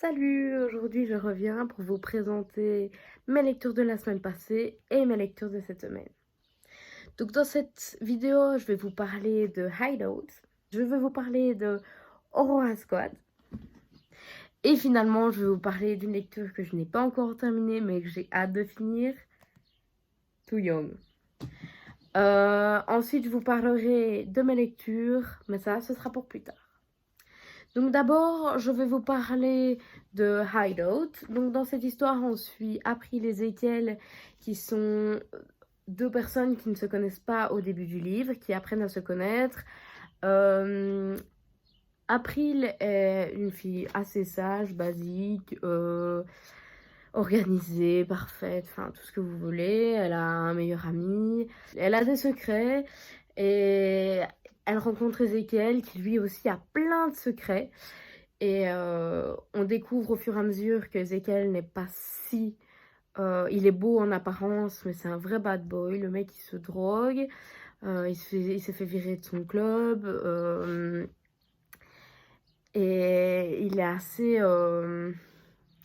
Salut, aujourd'hui je reviens pour vous présenter mes lectures de la semaine passée et mes lectures de cette semaine. Donc dans cette vidéo, je vais vous parler de Hideout, je vais vous parler de Aurora Squad et finalement je vais vous parler d'une lecture que je n'ai pas encore terminée mais que j'ai hâte de finir, Too Young. Ensuite je vous parlerai de mes lectures, mais ça ce sera pour plus tard. Donc d'abord, je vais vous parler de Hideout. Donc dans cette histoire, on suit April et Ezekiel, qui sont deux personnes qui ne se connaissent pas au début du livre, qui apprennent à se connaître. April est une fille assez sage, basique, organisée, parfaite, enfin tout ce que vous voulez. Elle a un meilleur ami, elle a des secrets et elle rencontre Ezekiel qui lui aussi a plein de secrets. Et on découvre au fur et à mesure que Ezekiel n'est pas si... il est beau en apparence, mais c'est un vrai bad boy. Le mec, il se drogue. Il s'est fait virer de son club. Et il est assez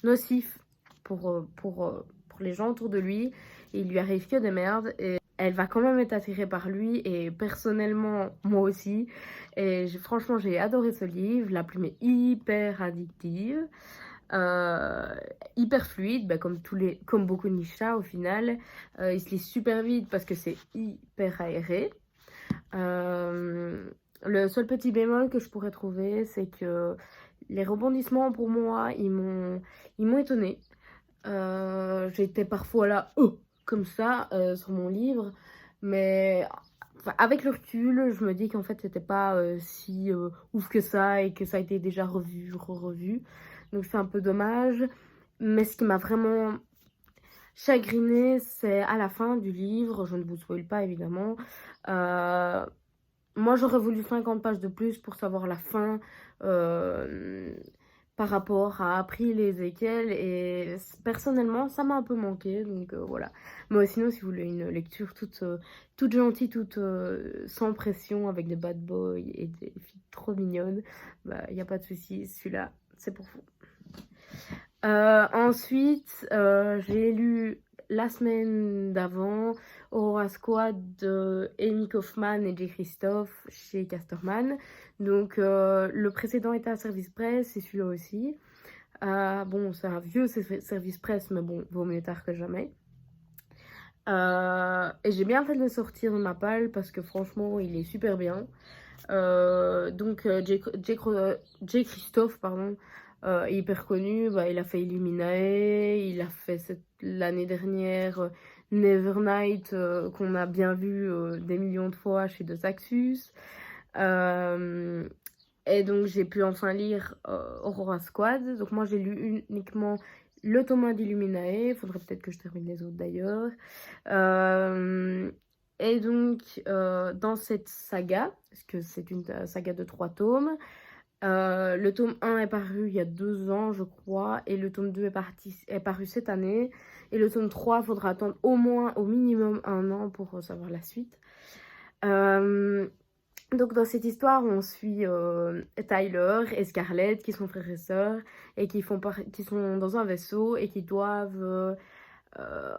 nocif pour les gens autour de lui. Et il lui arrive que des merdes. Et elle va quand même être attirée par lui. Et personnellement, moi aussi. Et franchement, j'ai adoré ce livre. La plume est hyper addictive. Euh, Hyper fluide, bah, comme beaucoup de Nisha au final. Il se lit super vite parce que c'est hyper aéré. Le seul petit bémol que je pourrais trouver, c'est que les rebondissements pour moi, ils m'ont étonnée. J'étais parfois là, oh, comme ça, sur mon livre, mais enfin, avec le recul, je me dis qu'en fait, c'était pas si ouf que ça et que ça a été déjà revu, revu. Donc c'est un peu dommage. Mais ce qui m'a vraiment chagrinée, c'est à la fin du livre, je ne vous spoil pas évidemment. Euh, Moi, j'aurais voulu 50 pages de plus pour savoir la fin euh, par rapport à April et Ezekiel. Et personnellement, ça m'a un peu manqué. Donc voilà. Mais sinon, si vous voulez une lecture toute gentille, toute sans pression, avec des bad boys et des filles trop mignonnes, bah, il n'y a pas de souci. Celui-là, c'est pour vous. Ensuite, j'ai lu la semaine d'avant Aurora Squad de Amy Kaufman et Jay Christophe chez Casterman. Donc, le précédent était à Service Presse et celui-là aussi. Bon, c'est un vieux Service Presse, mais bon, vaut mieux tard que jamais. Et j'ai bien fait de le sortir de ma palle parce que franchement, il est super bien. Donc, Jay Christophe, pardon, hyper connu, bah, il a fait Illuminae, il a fait l'année dernière Nevernight, qu'on a bien vu des millions de fois chez De Saxus. Euh, et donc j'ai pu enfin lire Aurora Squad. Donc moi j'ai lu uniquement le tome 1 d'Illuminae, il faudrait peut-être que je termine les autres d'ailleurs. Euh, et donc dans cette saga, parce que c'est une saga de 3 tomes, le tome 1 est paru il y a 2 ans, je crois, et le tome 2 est paru cette année. Et le tome 3, il faudra attendre au moins, au minimum, 1 an pour savoir la suite. Donc dans cette histoire, on suit Tyler et Scarlett, qui sont frères et sœurs, et qui sont dans un vaisseau et qui doivent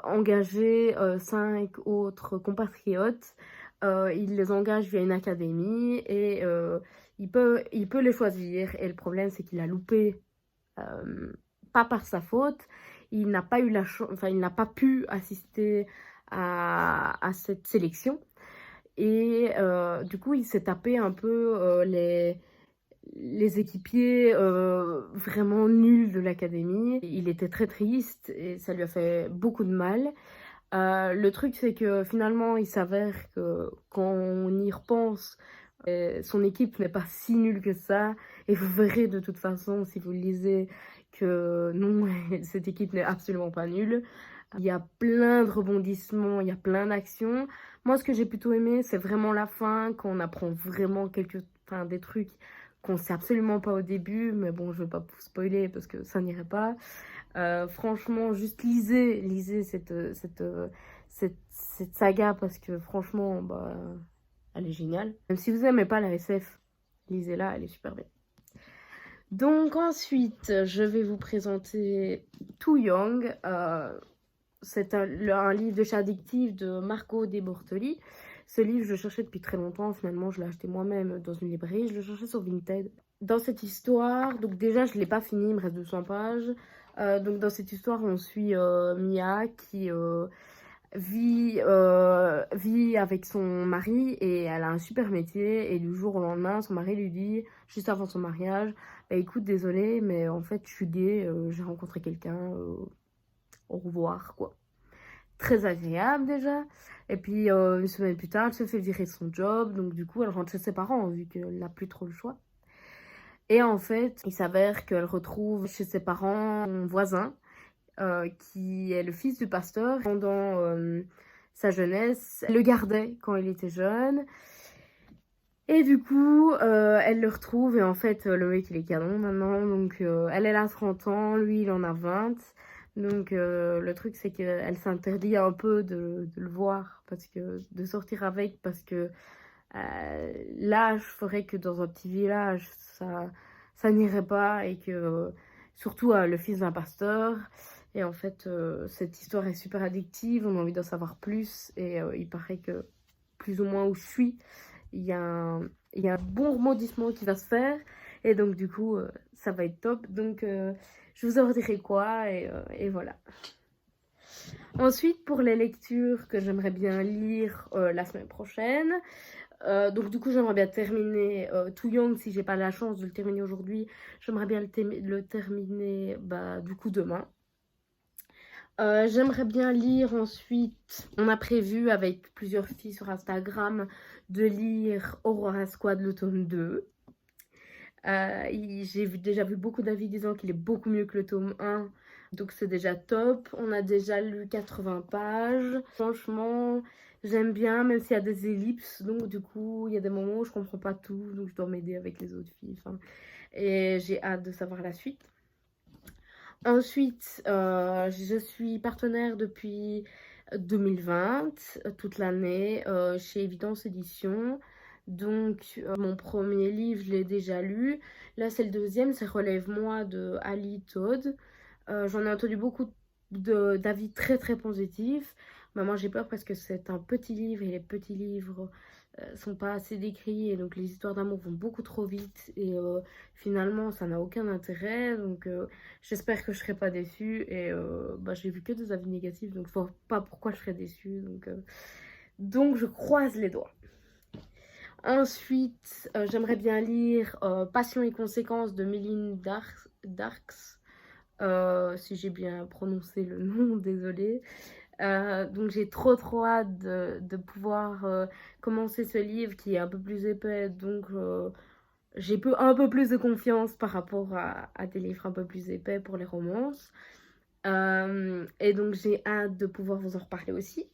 engager 5 autres compatriotes. Il les engage via une académie et il peut les choisir. Et le problème, c'est qu'il a loupé, pas par sa faute, il n'a pas eu la chance, enfin, il n'a pas pu assister à cette sélection. Et du coup, il s'est tapé un peu les équipiers vraiment nuls de l'académie. Il était très triste et ça lui a fait beaucoup de mal. Le truc, c'est que finalement, il s'avère que quand on y repense, son équipe n'est pas si nulle que ça. Et vous verrez de toute façon, si vous le lisez, que non, cette équipe n'est absolument pas nulle. Il y a plein de rebondissements, il y a plein d'actions. Moi, ce que j'ai plutôt aimé, c'est vraiment la fin, quand on apprend vraiment enfin, des trucs qu'on sait absolument pas au début. Mais bon, je vais pas vous spoiler parce que ça n'irait pas. Franchement, juste lisez cette saga parce que franchement, bah, elle est géniale. Même si vous aimez pas la SF, lisez-la, elle est super bien. Donc ensuite, je vais vous présenter Too Young. C'est un livre de chat addictif de Marco De Bortoli. Ce livre, je le cherchais depuis très longtemps. Finalement, je l'ai acheté moi-même dans une librairie. Je le cherchais sur Vinted. Dans cette histoire, donc déjà, je ne l'ai pas fini, il me reste 200 pages. Donc dans cette histoire, on suit Mia qui vit avec son mari et elle a un super métier. Et du jour au lendemain, son mari lui dit, juste avant son mariage, bah, écoute, désolé, mais en fait, je suis gay, j'ai rencontré quelqu'un, au revoir, quoi. Très agréable déjà. Et puis une semaine plus tard, elle se fait virer de son job, donc du coup, elle rentre chez ses parents vu qu'elle n'a plus trop le choix. Et en fait, il s'avère qu'elle retrouve chez ses parents son voisin, qui est le fils du pasteur. Pendant sa jeunesse, elle le gardait quand il était jeune. Et du coup, elle le retrouve et en fait, le mec, il est canon maintenant. Donc, elle a 30 ans, lui, il en a 20. Donc, le truc, c'est qu'elle s'interdit un peu de le voir, de sortir avec, parce que l'âge ferait que dans un petit village, ça n'irait pas. Et que, surtout, le fils d'un pasteur. Et en fait, cette histoire est super addictive, on a envie d'en savoir plus. Et il paraît que, plus ou moins où je suis, il y a un bon rebondissement qui va se faire. Et donc, du coup, ça va être top. Donc, je vous en redirai quoi. Et voilà. Ensuite, pour les lectures que j'aimerais bien lire la semaine prochaine. Donc, du coup, j'aimerais bien terminer Too Young. Si j'ai pas la chance de le terminer aujourd'hui, j'aimerais bien le terminer du coup demain. J'aimerais bien lire ensuite, on a prévu avec plusieurs filles sur Instagram de lire Aurora Squad le tome 2. J'ai déjà vu beaucoup d'avis disant qu'il est beaucoup mieux que le tome 1, donc c'est déjà top. On a déjà lu 80 pages. Franchement, j'aime bien, même s'il y a des ellipses, donc du coup, il y a des moments où je comprends pas tout, donc je dois m'aider avec les autres filles. Et j'ai hâte de savoir la suite. Ensuite, je suis partenaire depuis 2020, toute l'année, chez Évidence Éditions. Donc, mon premier livre, je l'ai déjà lu. Là, c'est le deuxième, c'est Relève-moi de Ali Todd. J'en ai entendu beaucoup d'avis très très positifs. Mais moi, j'ai peur parce que c'est un petit livre et les petits livres sont pas assez décrits. Et donc, les histoires d'amour vont beaucoup trop vite. Et finalement, ça n'a aucun intérêt. Donc, j'espère que je serai pas déçue. Et j'ai vu que des avis négatifs. Donc, je vois pas pourquoi je serais déçue. Donc je croise les doigts. Ensuite, j'aimerais bien lire Passion et conséquences de Méline Darks. Si j'ai bien prononcé le nom, désolée. Donc j'ai trop hâte de pouvoir commencer ce livre qui est un peu plus épais. Donc j'ai un peu plus de confiance par rapport à des livres un peu plus épais pour les romances. Et donc j'ai hâte de pouvoir vous en reparler aussi.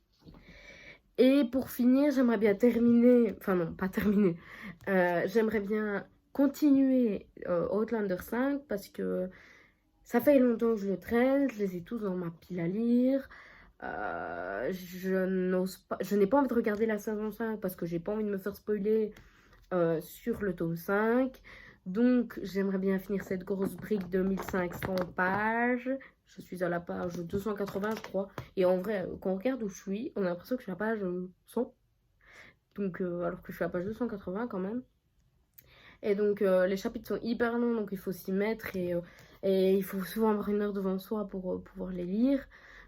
Et pour finir, j'aimerais bien terminer, enfin non, pas terminer, j'aimerais bien continuer Outlander 5 parce que ça fait longtemps que je le traîne, je les ai tous dans ma pile à lire. Je n'ai pas envie de regarder la saison 5 parce que j'ai pas envie de me faire spoiler sur le tome 5. Donc j'aimerais bien finir cette grosse brique de 1500 pages. Je suis à la page 280 je crois. Et en vrai, quand on regarde où je suis, on a l'impression que je suis à la page 100. Donc alors que je suis à la page 280 quand même. Et donc les chapitres sont hyper longs, donc il faut s'y mettre. Et il faut souvent avoir une heure devant soi pour pouvoir les lire.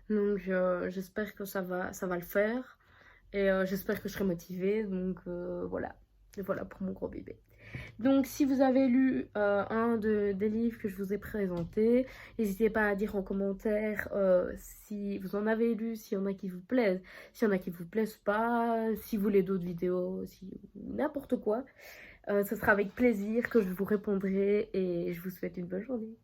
Donc j'espère que ça va le faire. Et j'espère que je serai motivée. Donc voilà. Et voilà pour mon gros bébé. Donc si vous avez lu des livres que je vous ai présentés, n'hésitez pas à dire en commentaire si vous en avez lu, s'il y en a qui vous plaisent, s'il y en a qui vous plaisent pas, si vous voulez d'autres vidéos, n'importe quoi. Ce sera avec plaisir que je vous répondrai et je vous souhaite une bonne journée.